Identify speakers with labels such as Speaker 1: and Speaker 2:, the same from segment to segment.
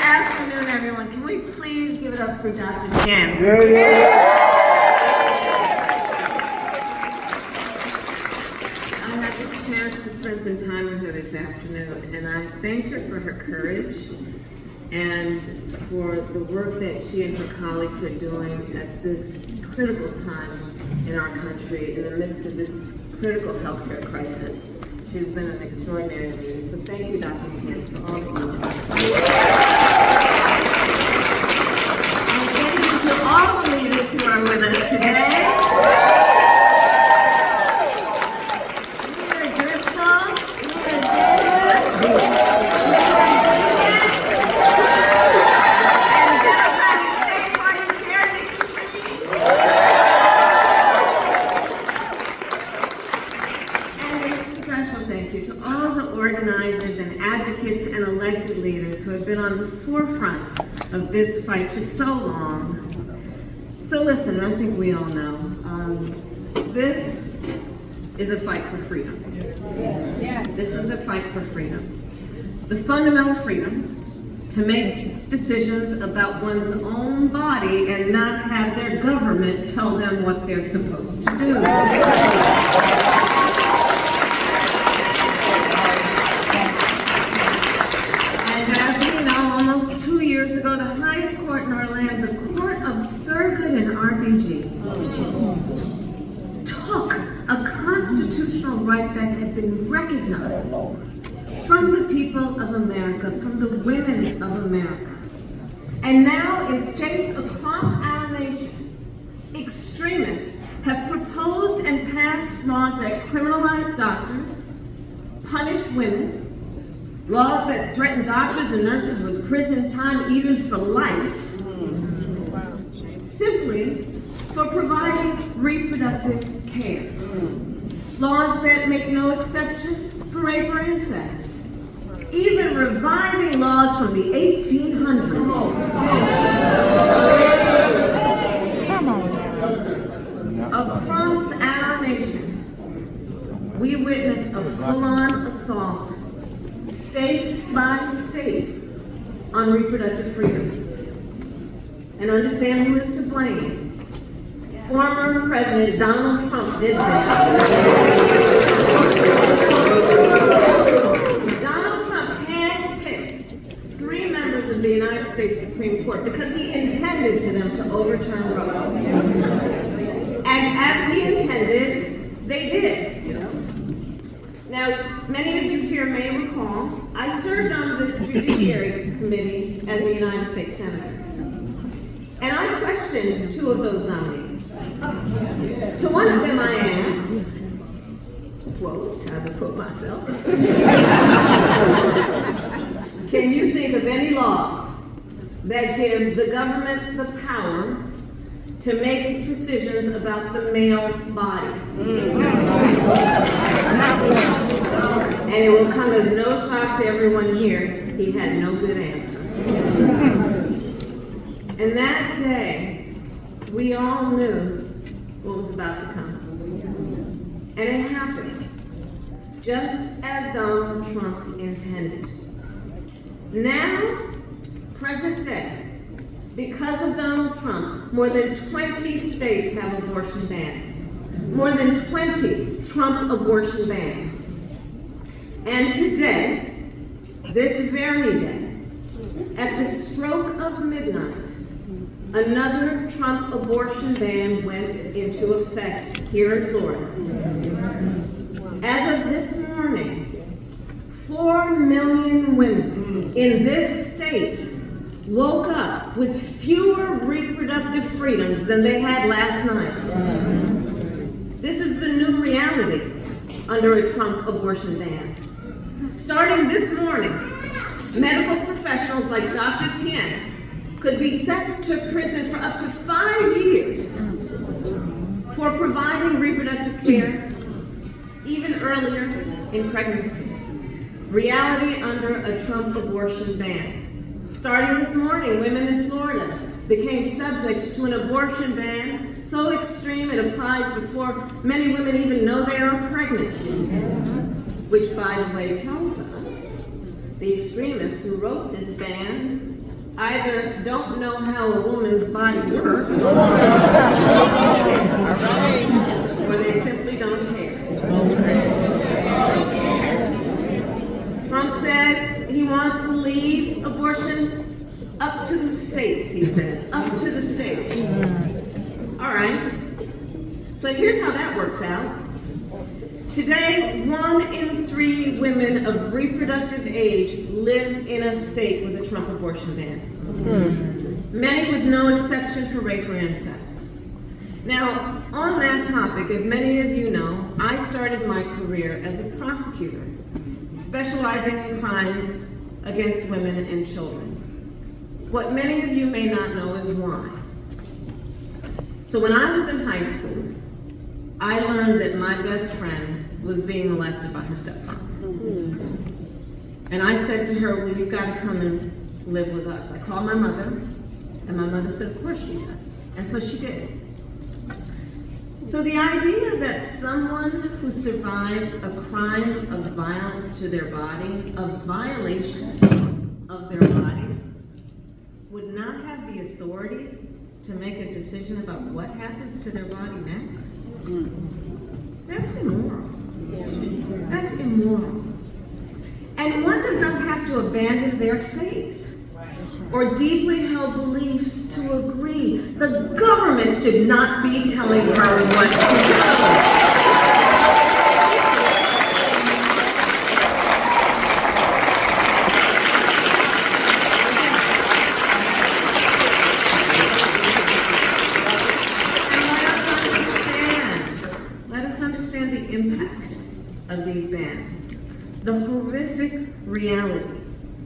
Speaker 1: afternoon, everyone. Can we please give it up for Dr. Tian? I had the chance to spend some time with her this afternoon, and I thanked her for her courage and for the work that she and her colleagues are doing at this critical time in our country, in the midst of this critical healthcare crisis. She's been an extraordinary leader. So thank you, Dr. Tian, for all that you do. And thank you to all the leaders who are with us today. Leader Driscoll, Leader Davis, and Democratic State Party Chair Nikki Reed. Thank you to all the organizers and advocates and elected leaders who have been on the forefront of this fight for so long. So listen, I think we all know, this is a fight for freedom. This is a fight for freedom. The fundamental freedom to make decisions about one's own body and not have their government tell them what they're supposed to do. Ago, the highest court in our land, the Court of Thurgood and RBG, took a constitutional right that had been recognized from the people of America, from the women of America. And now in states across our nation, extremists have proposed and passed laws that criminalize doctors, punish women, laws that threaten doctors and nurses with prison time, even for life, simply for providing reproductive care. Laws that make no exceptions for rape or incest. Even reviving laws from the 1800s. Across our nation, we witness a full-on assault state by state on reproductive freedom. And understand who is to blame. Former President Donald Trump did this. Donald Trump handpicked 3 members of the United States Supreme Court because he intended for them to overturn Roe. And as he intended, they did. Now, many of you here may recall, I served on the Judiciary Committee as a United States Senator. And I questioned 2 of those nominees. To one of them I asked, quote, I will quote myself, can you think of any laws that give the government the power to make decisions about the male body? And it will come as no shock to everyone here, he had no good answer. And that day, we all knew what was about to come. And it happened, just as Donald Trump intended. Now, present day, because of Donald Trump, more than 20 states have abortion bans. More than 20 Trump abortion bans. And today, this very day, at the stroke of midnight, another Trump abortion ban went into effect here in Florida. As of this morning, 4 million women in this state woke up with fewer reproductive freedoms than they had last night. This is the new reality under a Trump abortion ban. Starting this morning, medical professionals like Dr. Tian could be sent to prison for up to 5 years for providing reproductive care even earlier in pregnancy. Reality under a Trump abortion ban. Starting this morning, women in Florida became subject to an abortion ban so extreme it applies before many women even know they are pregnant. Which, by the way, tells us the extremists who wrote this ban either don't know how a woman's body works, or they simply don't care. Trump says he wants to leave abortion up to the states, he says, up to the states. All right, so here's how that works out. Today, 1 in 3 women of reproductive age live in a state with a Trump abortion ban. Many with no exception for rape or incest. Now, on that topic, as many of you know, I started my career as a prosecutor, specializing in crimes against women and children. What many of you may not know is why. So when I was in high school, I learned that my best friend was being molested by her stepfather. And I said to her, well, you've got to come and live with us. I called my mother, and my mother said, of course she does. And so she did. So the idea that someone who survives a crime of violence to their body, a violation of their body, would not have the authority to make a decision about what happens to their body next, that's immoral. That's immoral. And one does not have to abandon their faith or deeply held beliefs to agree. The government should not be telling her what to do. Let us understand the impact of these bans, the horrific reality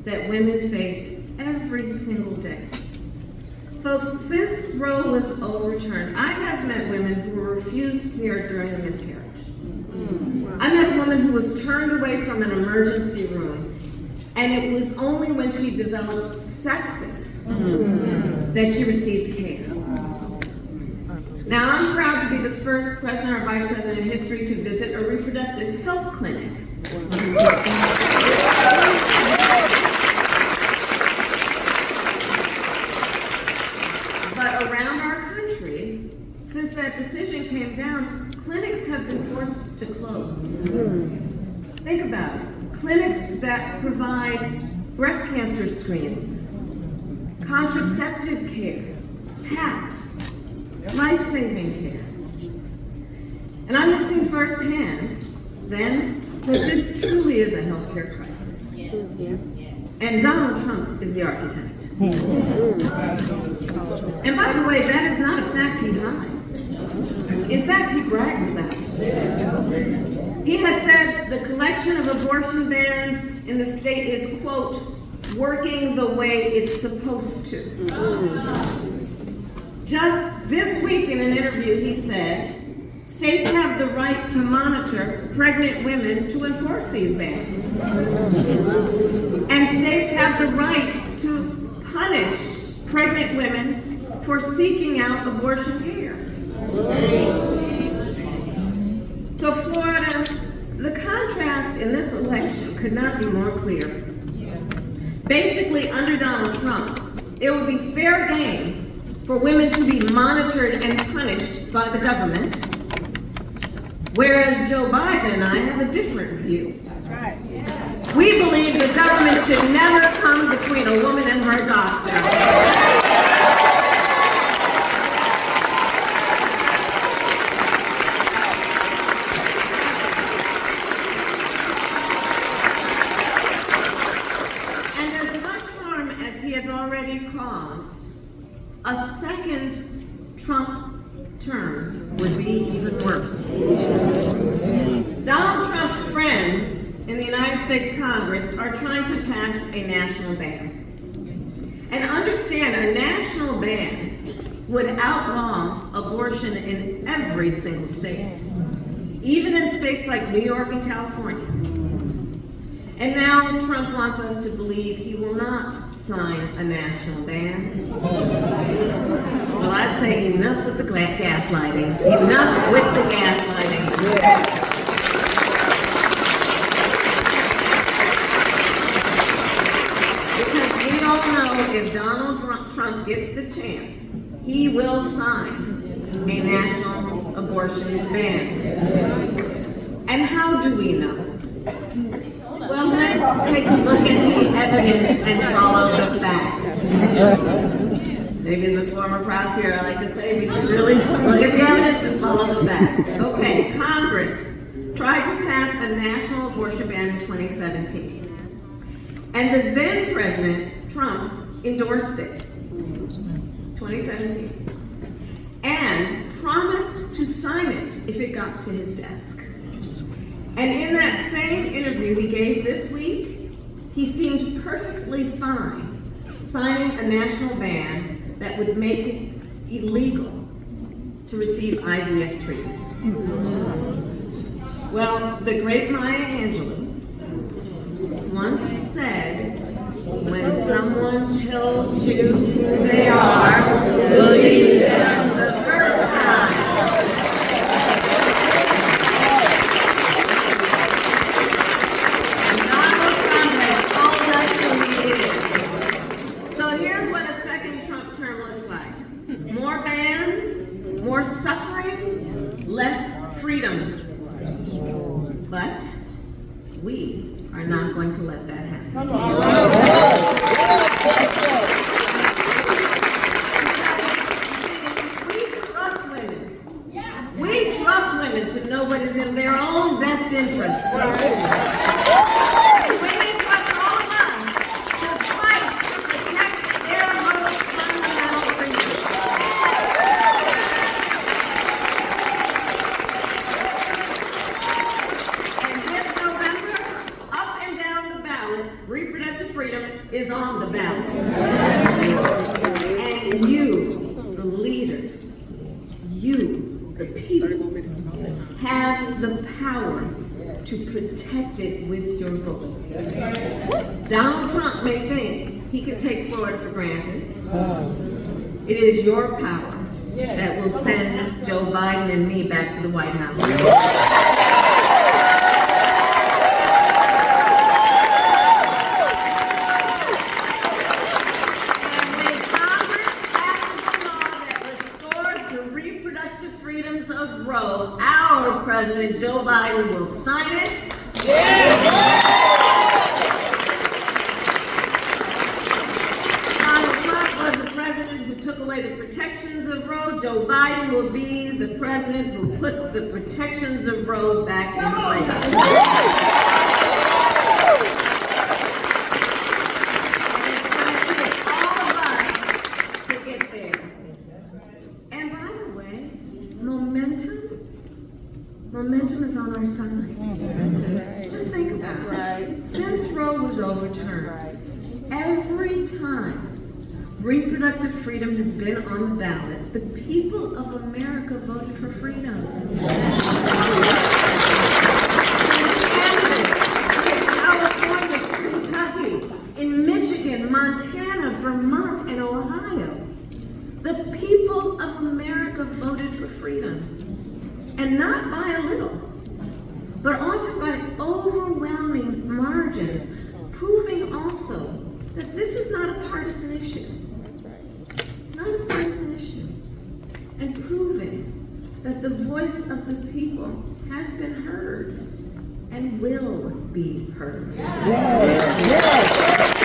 Speaker 1: that women face every single day. Folks, since Roe was overturned, I have met women who were refused care during a miscarriage. I met a woman who was turned away from an emergency room, and it was only when she developed sepsis that she received care. Now, I'm proud to be the first president or vice president in history to visit a reproductive health clinic. But around our country, since that decision came down, clinics have been forced to close. Think about it. Clinics that provide breast cancer screenings, contraceptive care, PAPs, life-saving care. And I have seen firsthand, then, that this truly is a healthcare crisis. And Donald Trump is the architect. And by the way, that is not a fact he hides. In fact, he brags about it. He has said the collection of abortion bans in the state is, quote, working the way it's supposed to. Just this week in an interview, he said, states have the right to monitor pregnant women to enforce these bans. And states have the right to punish pregnant women for seeking out abortion care. So Florida, the contrast in this election could not be more clear. Basically, under Donald Trump, it would be fair game for women to be monitored and punished by the government, whereas Joe Biden and I have a different view. That's right. We believe the government should never come between a woman and her doctor. And as much harm as he has already caused, a second Trump term would be even worse. Donald Trump's friends in the United States Congress are trying to pass a national ban. And understand, a national ban would outlaw abortion in every single state, even in states like New York and California. And now Trump wants us to believe he will not sign a national ban. Well, I say enough with the gaslighting. Enough with the gaslighting. Because we all know if Donald Trump gets the chance, he will sign a national abortion ban. And how do we know? Well, let's take a look at the evidence and follow the facts. Maybe as a former prosecutor, I like to say we should really look at the evidence and follow the facts. Okay, Congress tried to pass a national abortion ban in 2017. And the then President Trump endorsed it, 2017, and promised to sign it if it got to his desk. And in that same interview he gave this week, he seemed perfectly fine signing a national ban that would make it illegal to receive IVF treatment. Well, the great Maya Angelou once said, when someone tells you who they are, believe them the first time. And Donald Trump has told us who he is. So here's what a second Trump term looks like. More bans, more suffering, less freedom. But we are not going to let that happen. We trust women. We trust women to know what is in their own best interest. Women trust all of us to fight to protect their most fundamental freedoms. Reproductive freedom is on the ballot. And you, the leaders, you, the people, have the power to protect it with your vote. Donald Trump may think he can take Florida for granted. It is your power that will send Joe Biden and me back to the White House. Freedoms of Roe, our President Joe Biden will sign it. Donald Trump was the president who took away the protections of Roe. Joe Biden will be the president who puts the protections of Roe back in place. Momentum is on our side. Just think about it. Since Roe was overturned, every time reproductive freedom has been on the ballot, the people of America voted for freedom. In Kansas, California, Kentucky, in Michigan, Montana, Vermont, and Ohio, the people of America voted for freedom. And not by a little, but often by overwhelming margins, proving also that this is not a partisan issue. That's right. It's not a partisan issue. And proving that the voice of the people has been heard and will be heard. Yes. Yes.